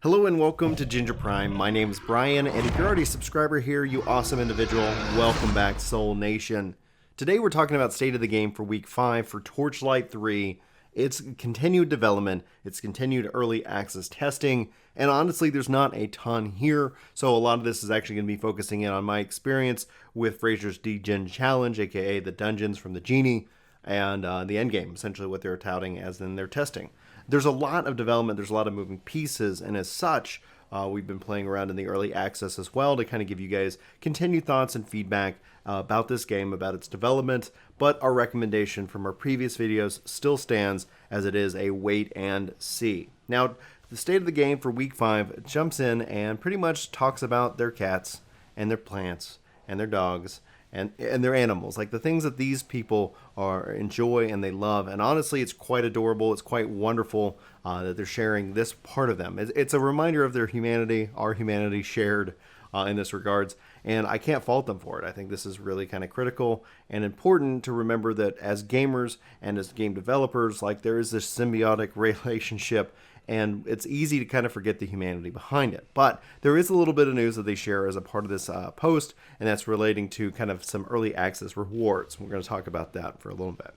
Hello and welcome to Ginger Prime. My name is Brian, and if you're already a subscriber here, you awesome individual, welcome back, Soul Nation. Today we're talking about state of the game for Week 5 for Torchlight 3. It's continued development, it's continued early access testing, and honestly, there's not a ton here, so a lot of this is actually going to be focusing in on my experience with Fraser's Degen Challenge, aka the dungeons from the Genie, and the endgame, essentially what they're touting as in their testing. There's a lot of development, there's a lot of moving pieces, and as such, we've been playing around in the early access as well to kind of give you guys continued thoughts and feedback about this game, about its development, but our recommendation from our previous videos still stands as it is a wait and see. Now, the state of the game for Week 5 jumps in and pretty much talks about their cats and their plants and their dogs and their animals, like the things that these people enjoy and they love. And honestly, it's quite adorable. It's quite wonderful that they're sharing this part of them. It's a reminder of their humanity, our humanity shared in this regards. And I can't fault them for it. I think this is really kind of critical and important to remember that as gamers and as game developers, like there is this symbiotic relationship, and it's easy to kind of forget the humanity behind it. But there is a little bit of news that they share as a part of this post, and that's relating to kind of some early access rewards. We're going to talk about that for a little bit.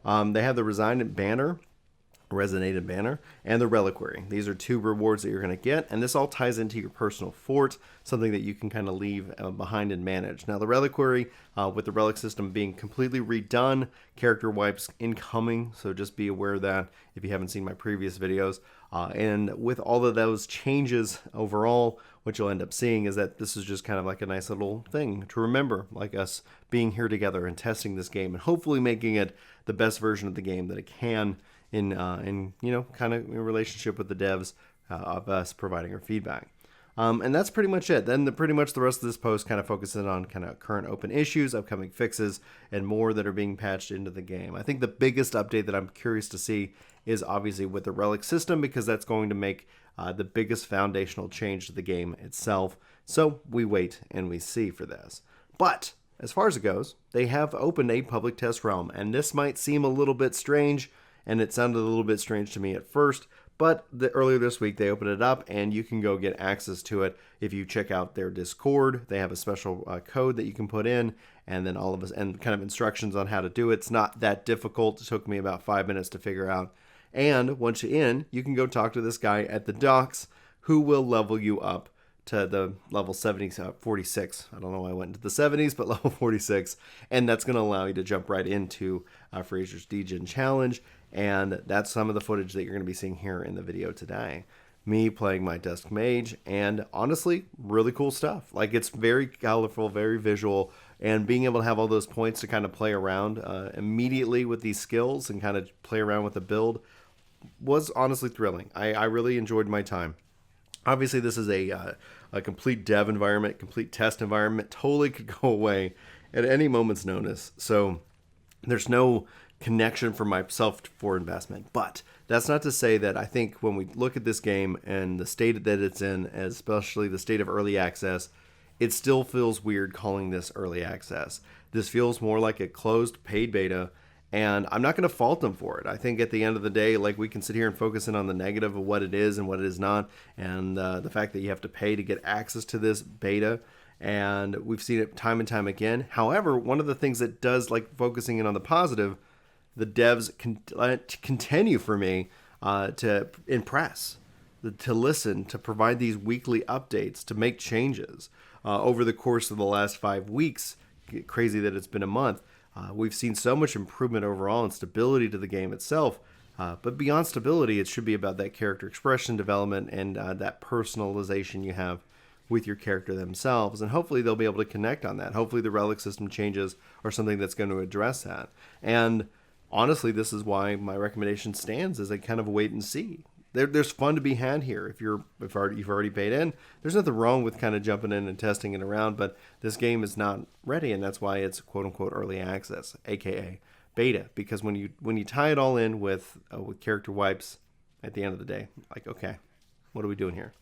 They have the Resonated Banner, and the Reliquary. These are two rewards that you're going to get, and this all ties into your personal fort, something that you can kind of leave behind and manage. Now, the Reliquary, with the relic system being completely redone, character wipes incoming, so just be aware of that if you haven't seen my previous videos. And with all of those changes overall, what you'll end up seeing is that this is just kind of like a nice little thing to remember, like us being here together and testing this game and hopefully making it the best version of the game that it can in kind of in relationship with the devs of us providing our feedback. And that's pretty much it. Then pretty much the rest of this post kind of focuses on kind of current open issues, upcoming fixes, and more that are being patched into the game. I think the biggest update that I'm curious to see is obviously with the relic system, because that's going to make the biggest foundational change to the game itself. So we wait and we see for this. But as far as it goes, they have opened a public test realm, and this might seem a little bit strange, and it sounded a little bit strange to me at first, but earlier this week they opened it up and you can go get access to it if you check out their Discord. They have a special code that you can put in, and then and kind of instructions on how to do it. It's not that difficult. It took me about 5 minutes to figure out. And once you're in, you can go talk to this guy at the docks who will level you up to the level 46. I don't know why I went into the 70s, but level 46. And that's going to allow you to jump right into Fraser's Degen Challenge. And that's some of the footage that you're going to be seeing here in the video today. Me playing my Dusk Mage, and honestly, really cool stuff. Like, it's very colorful, very visual, and being able to have all those points to kind of play around immediately with these skills and kind of play around with the build was honestly thrilling. I really enjoyed my time. Obviously, this is a complete dev environment, complete test environment. Totally could go away at any moment's notice. So there's no connection for myself for investment. But that's not to say that I think when we look at this game and the state that it's in, especially the state of early access, it still feels weird calling this early access. This feels more like a closed paid beta, and I'm not going to fault them for it. I think at the end of the day, like, we can sit here and focus in on the negative of what it is and what it is not, and the fact that you have to pay to get access to this beta, and we've seen it time and time again. However, one of the things that does, like, focusing in on the positive, the devs continue for me to impress, to listen, to provide these weekly updates, to make changes. Over the course of the last 5 weeks, crazy that it's been a month, we've seen so much improvement overall and stability to the game itself. But beyond stability, it should be about that character expression development and that personalization you have with your character themselves. And hopefully they'll be able to connect on that. Hopefully the relic system changes are something that's going to address that. And honestly, this is why my recommendation stands as a kind of wait and see. There's fun to be had here. If you've already paid in, there's nothing wrong with kind of jumping in and testing it around, but this game is not ready, and that's why it's quote unquote early access, aka beta. Because when you tie it all in with character wipes, at the end of the day, like, okay, what are we doing here?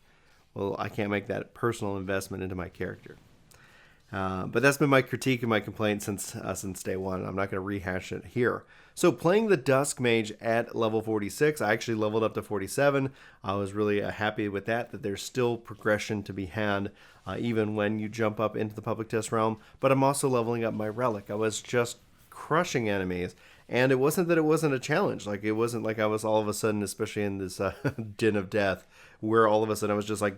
Well, I can't make that personal investment into my character. But that's been my critique and my complaint since day one. I'm not going to rehash it here. So playing the Dusk Mage at level 46, I actually leveled up to 47. I was really happy with that there's still progression to be had even when you jump up into the public test realm. But I'm also leveling up my Relic. I was just crushing enemies. And it wasn't that it wasn't a challenge. Like, it wasn't like I was all of a sudden, especially in this den of death, where all of a sudden I was just like,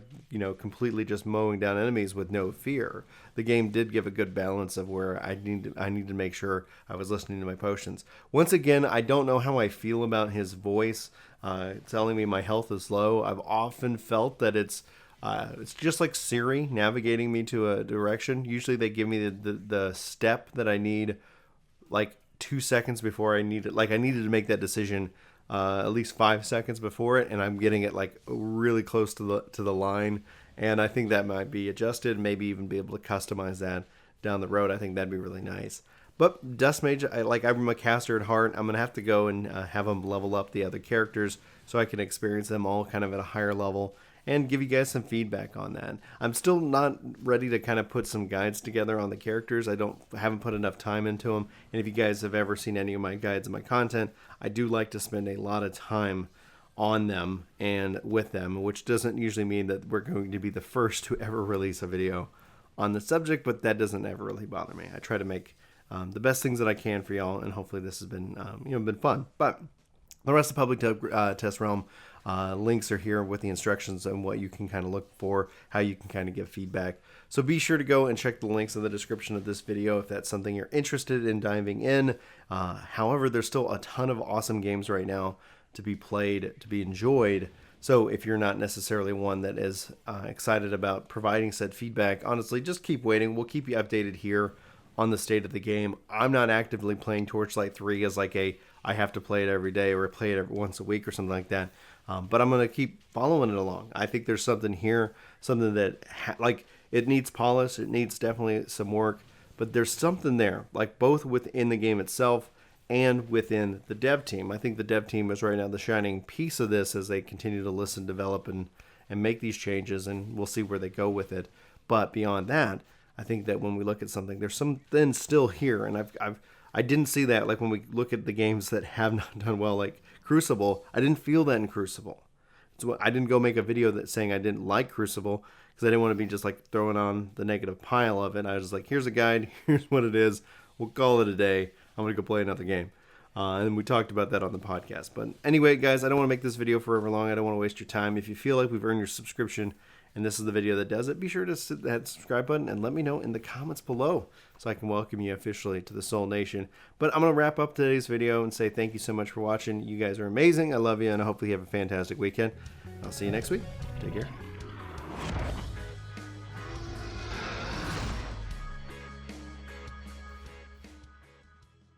completely just mowing down enemies with no fear. The game did give a good balance of where I need to make sure I was listening to my potions. Once again, I don't know how I feel about his voice telling me my health is low. I've often felt that it's just like Siri navigating me to a direction. Usually they give me the step that I need, like 2 seconds before I need it. Like, I needed to make that decision at least 5 seconds before it, and I'm getting it like really close to the line. And I think that might be adjusted, maybe even be able to customize that down the road. I think that'd be really nice. But Dust Mage, I'm a caster at heart. I'm gonna have to go and have them level up the other characters so I can experience them all kind of at a higher level and give you guys some feedback on that. I'm still not ready to kind of put some guides together on the characters. Haven't put enough time into them. And if you guys have ever seen any of my guides and my content, I do like to spend a lot of time on them and with them, which doesn't usually mean that we're going to be the first to ever release a video on the subject, but that doesn't ever really bother me. I try to make the best things that I can for y'all, and hopefully this has been been fun. But the rest of the public test realm links are here with the instructions on what you can kind of look for, how you can kind of give feedback. So be sure to go and check the links in the description of this video if that's something you're interested in diving in. However, there's still a ton of awesome games right now to be played, to be enjoyed. So if you're not necessarily one that is excited about providing said feedback, honestly, just keep waiting. We'll keep you updated here on the state of the game. I'm not actively playing Torchlight 3 as like I have to play it every day or play it once a week or something like that. But I'm going to keep following it along. I think there's something here, something that it needs polish. It needs definitely some work, but there's something there, like both within the game itself and within the dev team. I think the dev team is right now the shining piece of this as they continue to listen, develop, and make these changes, and we'll see where they go with it. But beyond that, I think that when we look at something, there's something still here, and I didn't see that. Like when we look at the games that have not done well, like Crucible, I didn't feel that in Crucible. So I didn't go make a video that saying I didn't like Crucible because I didn't want to be just like throwing on the negative pile of it. I was just like, here's a guide, here's what it is. We'll call it a day. I'm going to go play another game. And we talked about that on the podcast. But anyway, guys, I don't want to make this video forever long. I don't want to waste your time. If you feel like we've earned your subscription and this is the video that does it, be sure to hit that subscribe button and let me know in the comments below so I can welcome you officially to the Soul Nation. But I'm going to wrap up today's video and say thank you so much for watching. You guys are amazing. I love you, and I hope you have a fantastic weekend. I'll see you next week. Take care.